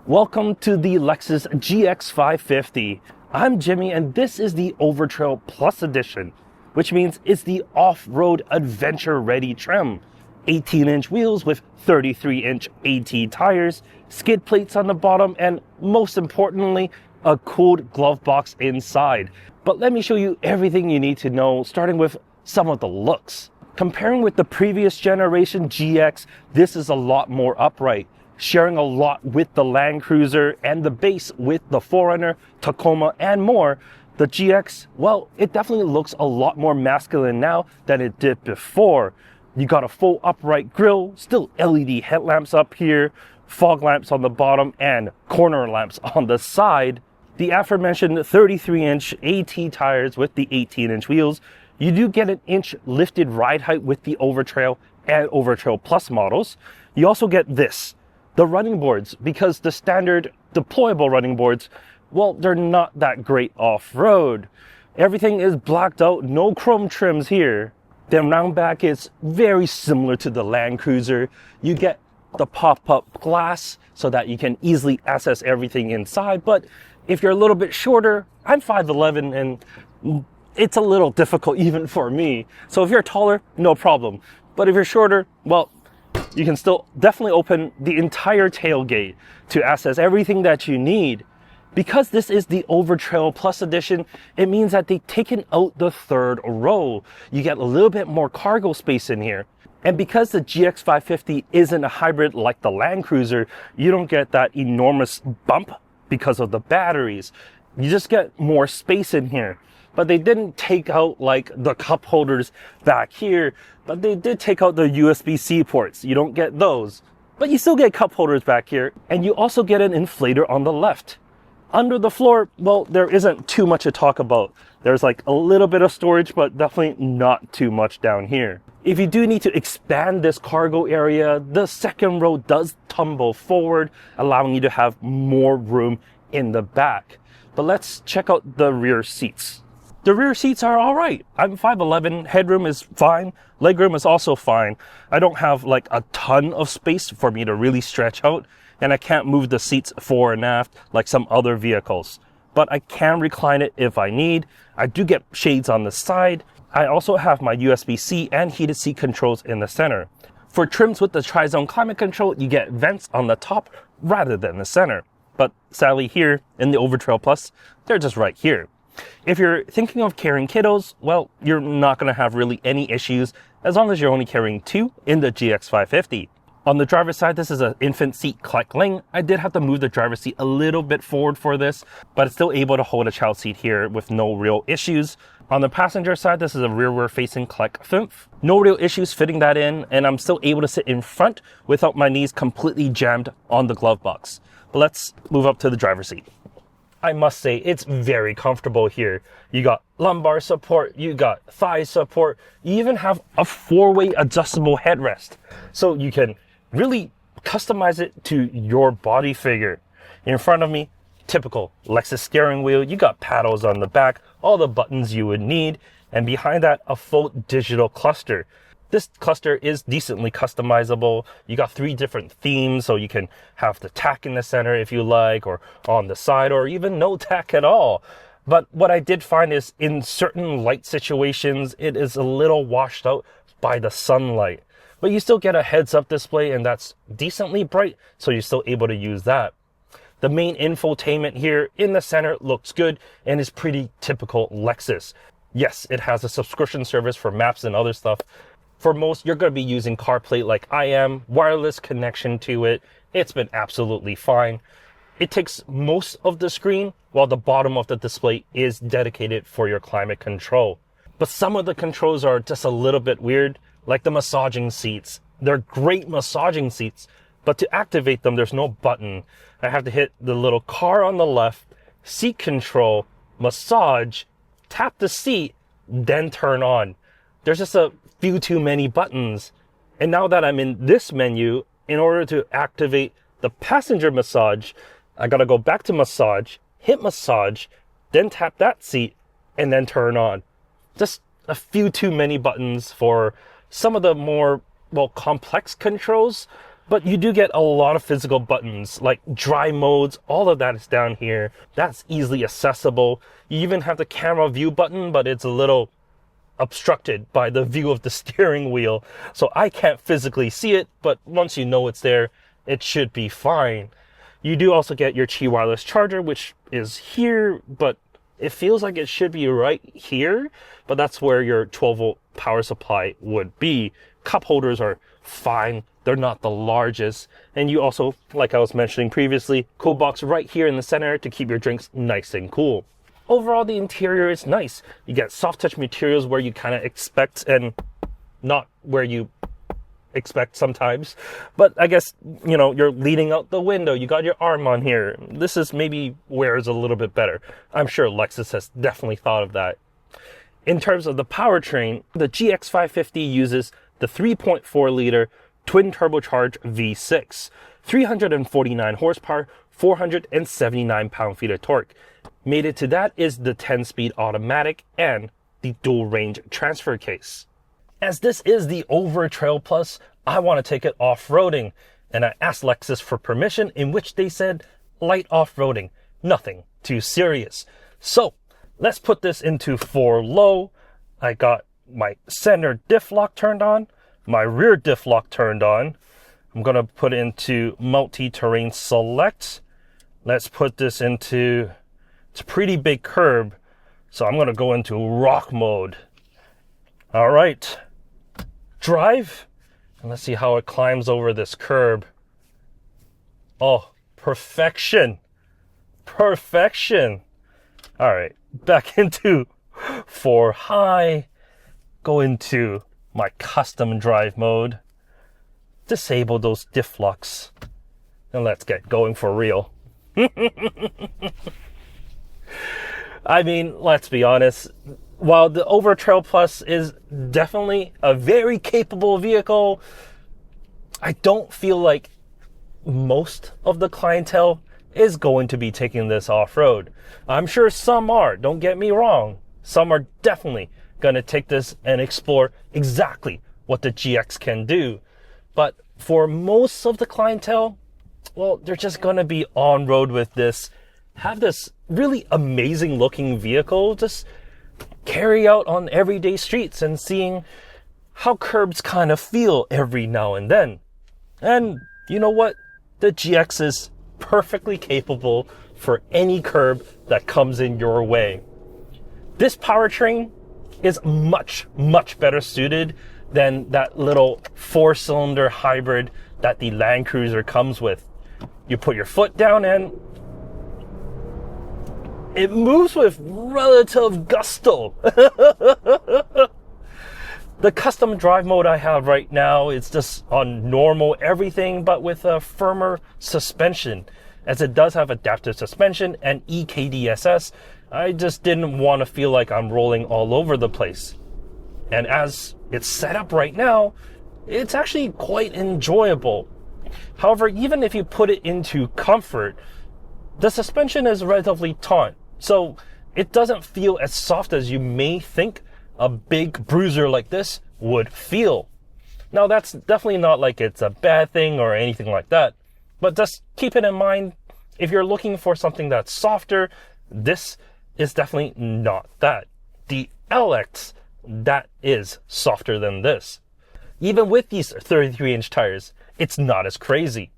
Welcome to the Lexus GX 550. I'm Jimmy and this is the Overtrail Plus Edition, which means it's the off-road adventure ready trim. 18-inch wheels with 33-inch AT tires, skid plates on the bottom, and most importantly, a cooled glove box inside. But let me show you everything you need to know, starting with some of the looks. Comparing with the previous generation GX, this is a lot more upright, sharing a lot with the Land Cruiser and the base with the 4Runner, Tacoma, and more. The GX, well, it definitely looks a lot more masculine now than it did before. You got a full upright grille, still LED headlamps up here, fog lamps on the bottom, and corner lamps on the side. The aforementioned 33-inch AT tires with the 18-inch wheels. You do get an inch lifted ride height with the Overtrail and Overtrail Plus models. You also get this, the running boards, because the standard deployable running boards, well, they're not that great off-road. Everything is blacked out, no chrome trims here. Then round back is very similar to the Land Cruiser. You get the pop-up glass so that you can easily access everything inside. But if you're a little bit shorter, I'm 5'11", and it's a little difficult even for me. So if you're taller, no problem. But if you're shorter, well, you can still definitely open the entire tailgate to access everything that you need. Because this is the Overtrail Plus Edition, it means that they've taken out the third row. You get a little bit more cargo space in here. And because the GX 550 isn't a hybrid like the Land Cruiser, you don't get that enormous bump because of the batteries. You just get more space in here. But they didn't take out like the cup holders back here, but they did take out the USB-C ports. You don't get those, but you still get cup holders back here. And you also get an inflator on the left. Under the floor, well, there isn't too much to talk about. There's like a little bit of storage, but definitely not too much down here. If you do need to expand this cargo area, the second row does tumble forward, allowing you to have more room in the back. But let's check out the rear seats. The rear seats are all right. I'm 5'11", headroom is fine, legroom is also fine. I don't have like a ton of space for me to really stretch out, and I can't move the seats fore and aft like some other vehicles. But I can recline it if I need. I do get shades on the side. I also have my USB-C and heated seat controls in the center. For trims with the tri-zone climate control, you get vents on the top rather than the center. But sadly here in the Overtrail Plus, they're just right here. If you're thinking of carrying kiddos, well, you're not going to have really any issues as long as you're only carrying two in the GX 550. On the driver's side, this is an infant seat collect lane. I did have to move the driver's seat a little bit forward for this, but it's still able to hold a child seat here with no real issues. On the passenger side, this is a rearward facing collect FIMF. No real issues fitting that in, and I'm still able to sit in front without my knees completely jammed on the glove box. But let's move up to the driver's seat. I must say, it's very comfortable here. You got lumbar support, you got thigh support, you even have a 4-way adjustable headrest. So you can really customize it to your body figure. In front of me, typical Lexus steering wheel. You got paddles on the back, all the buttons you would need. And behind that, a full digital cluster. This cluster is decently customizable. You got 3 different themes, so you can have the tack in the center if you like, or on the side, or even no tack at all. But what I did find is in certain light situations, it is a little washed out by the sunlight. But you still get a heads-up display, and that's decently bright, so you're still able to use that. The main infotainment here in the center looks good and is pretty typical Lexus. Yes, it has a subscription service for maps and other stuff. For most, you're going to be using CarPlay like I am, wireless connection to it. It's been absolutely fine. It takes most of the screen, while the bottom of the display is dedicated for your climate control. But some of the controls are just a little bit weird, like the massaging seats. They're great massaging seats, but to activate them, there's no button. I have to hit the little car on the left, seat control, massage, tap the seat, then turn on. There's just a few too many buttons. And now that I'm in this menu, in order to activate the passenger massage, I gotta go back to massage, hit massage, then tap that seat, and then turn on. Just a few too many buttons for some of the more, well, complex controls. But you do get a lot of physical buttons, like dry modes, all of that is down here. That's easily accessible. You even have the camera view button, but it's a little obstructed by the view of the steering wheel. So I can't physically see it, but once you know it's there, it should be fine. You do also get your Qi wireless charger, which is here, but it feels like it should be right here, but that's where your 12-volt power supply would be. Cup holders are fine. They're not the largest. And you also, like I was mentioning previously, cool box right here in the center to keep your drinks nice and cool. Overall, the interior is nice. You get soft touch materials where you kind of expect and not where you expect sometimes. But I guess, you know, you're leaning out the window. You got your arm on here. This is maybe where it's a little bit better. I'm sure Lexus has definitely thought of that. In terms of the powertrain, the GX 550 uses the 3.4 liter twin turbocharged V6, 349 horsepower, 479 pound-feet of torque. Mated to that is the 10-speed automatic and the dual range transfer case. As this is the Overtrail Plus, I want to take it off-roading, and I asked Lexus for permission, in which they said light off-roading, nothing too serious. So let's put this into 4 low. I got my center diff lock turned on, my rear diff lock turned on. I'm going to put it into multi-terrain select. Let's put this into, it's a pretty big curb, so I'm going to go into rock mode. All right, drive, and let's see how it climbs over this curb. Oh, perfection, perfection. All right, back into 4 high, go into my custom drive mode, disable those diff locks, and let's get going for real. I mean, let's be honest, while the Overtrail Plus is definitely a very capable vehicle, I don't feel like most of the clientele is going to be taking this off-road. I'm sure some are, don't get me wrong. Some are definitely going to take this and explore exactly what the GX can do. But for most of the clientele, well, they're just going to be on road with this, have this really amazing looking vehicle, just carry out on everyday streets and seeing how curbs kind of feel every now and then. And you know what? The GX is perfectly capable for any curb that comes in your way. This powertrain is much, much better suited than that little 4-cylinder hybrid that the Land Cruiser comes with. You put your foot down and it moves with relative gusto. The custom drive mode I have right now is just on normal everything, but with a firmer suspension. As it does have adaptive suspension and EKDSS, I just didn't want to feel like I'm rolling all over the place. And as it's set up right now, it's actually quite enjoyable. However, even if you put it into comfort, the suspension is relatively taut, so it doesn't feel as soft as you may think a big bruiser like this would feel. Now, that's definitely not like it's a bad thing or anything like that, but just keep it in mind, if you're looking for something that's softer, this is definitely not that. The LX, that is softer than this. Even with these 33-inch tires, it's not as crazy.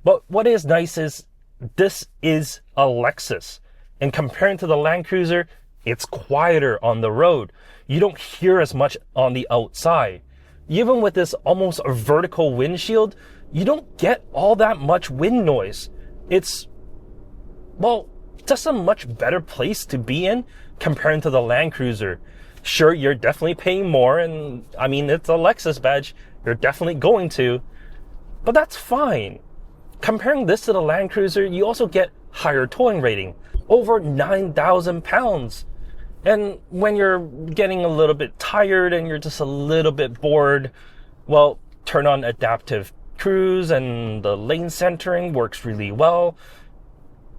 But what is nice is this is a Lexus, and comparing to the Land Cruiser, it's quieter on the road. You don't hear as much on the outside. Even with this almost vertical windshield, you don't get all that much wind noise. It's, well, just a much better place to be in comparing to the Land Cruiser. Sure, you're definitely paying more, and I mean, it's a Lexus badge. You're definitely going to, but that's fine. Comparing this to the Land Cruiser, you also get higher towing rating, over 9,000 pounds. And when you're getting a little bit tired and you're just a little bit bored, well, turn on adaptive cruise and the lane centering works really well.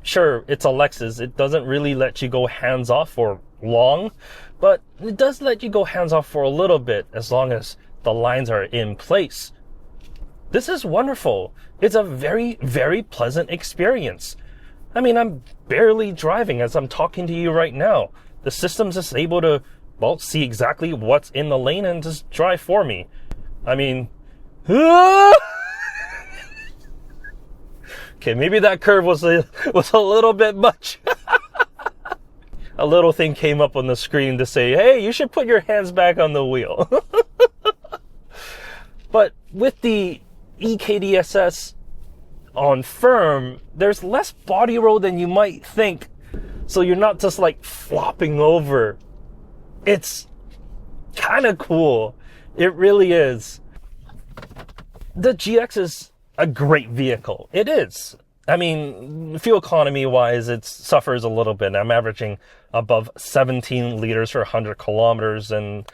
Sure, it's a Lexus. It doesn't really let you go hands off for long, but it does let you go hands off for a little bit as long as the lines are in place. This is wonderful. It's a very, very pleasant experience. I mean, I'm barely driving as I'm talking to you right now. The system's just able to, well, see exactly what's in the lane and just drive for me. I mean, okay, maybe that curve was a little bit much. A little thing came up on the screen to say, hey, you should put your hands back on the wheel. But with the EKDSS on firm, there's less body roll than you might think. So you're not just like flopping over. It's kind of cool. It really is. The GX is a great vehicle. It is. I mean, fuel economy wise, it suffers a little bit. I'm averaging above 17 liters for 100 kilometers, and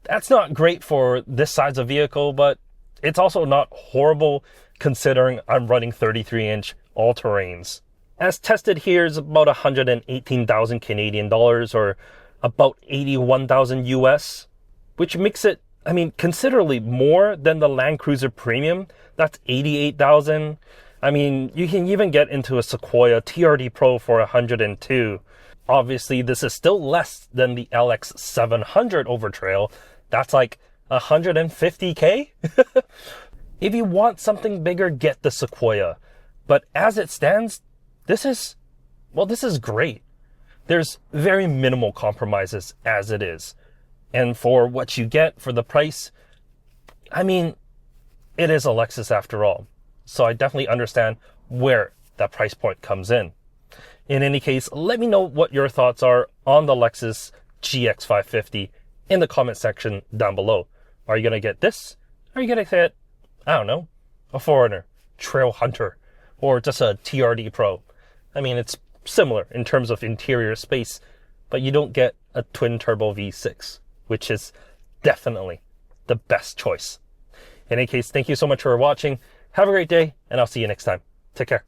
that's not great for this size of vehicle, but it's also not horrible considering I'm running 33-inch all-terrains. As tested here is about 118,000 Canadian dollars, or about 81,000 US, which makes it, I mean, considerably more than the Land Cruiser Premium. That's 88,000. I mean, you can even get into a Sequoia TRD Pro for 102. Obviously, this is still less than the LX 700 Overtrail. That's like 150K. If you want something bigger, get the Sequoia. But as it stands, this is great. There's very minimal compromises as it is. And for what you get for the price, I mean, it is a Lexus after all. So I definitely understand where that price point comes in. In any case, let me know what your thoughts are on the Lexus GX 550 in the comment section down below. Are you going to get this? Are you going to get, I don't know, a Foreigner, Trail Hunter, or just a TRD Pro? I mean, it's similar in terms of interior space, but you don't get a twin turbo V6, which is definitely the best choice. In any case, thank you so much for watching. Have a great day, and I'll see you next time. Take care.